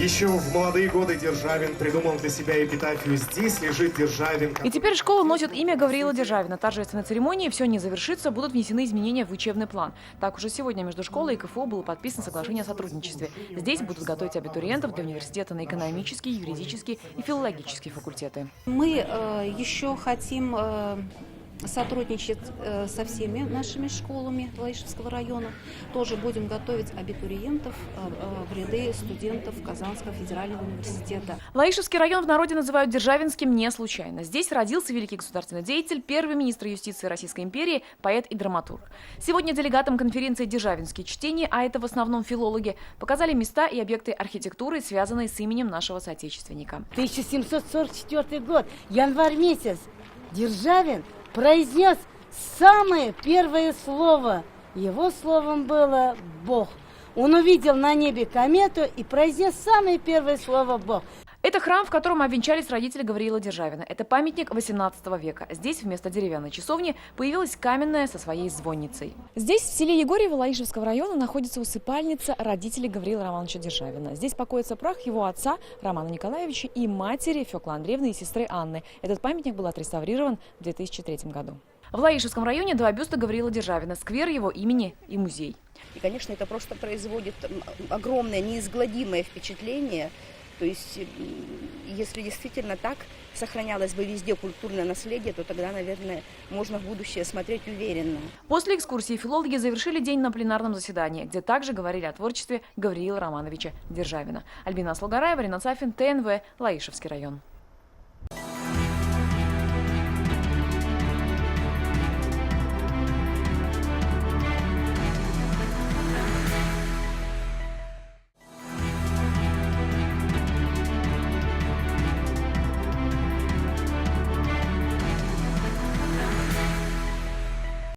Еще в молодые годы Державин придумал для себя эпитафию «Здесь лежит Державин». И теперь школа носит имя Гавриила Державина. Торжественной церемонии все не завершится, будут внесены изменения в учебный план. Так, уже сегодня между школой и КФУ было подписано соглашение о сотрудничестве. Здесь будут готовить абитуриентов для университета на экономические, юридические и филологические факультеты. Мы еще хотим сотрудничать со всеми нашими школами Лаишевского района. Тоже будем готовить абитуриентов в ряды студентов Казанского федерального университета. Лаишевский район в народе называют Державинским не случайно. Здесь родился великий государственный деятель, первый министр юстиции Российской империи, поэт и драматург. Сегодня делегатам конференции «Державинские чтения», а это в основном филологи, показали места и объекты архитектуры, связанные с именем нашего соотечественника. 1744 год, январь месяц. Державин произнес самое первое слово. Его словом было «Бог». Он увидел на небе комету и произнес самое первое слово «Бог». Это храм, в котором обвенчались родители Гавриила Державина. Это памятник XVIII века. Здесь вместо деревянной часовни появилась каменная со своей звонницей. Здесь, в селе Егорьево Лаишевского района, находится усыпальница родителей Гавриила Романовича Державина. Здесь покоится прах его отца Романа Николаевича и матери Фёклы Андреевны и сестры Анны. Этот памятник был отреставрирован в 2003 году. В Лаишевском районе два бюста Гавриила Державина, сквер его имени и музей. И, конечно, это просто производит огромное, неизгладимое впечатление. То есть, если действительно так сохранялось бы везде культурное наследие, то тогда, наверное, можно в будущее смотреть уверенно. После экскурсии филологи завершили день на пленарном заседании, где также говорили о творчестве Гавриила Романовича Державина. Альбина Слугараева, Ринат Сафин, ТНВ, Лаишевский район.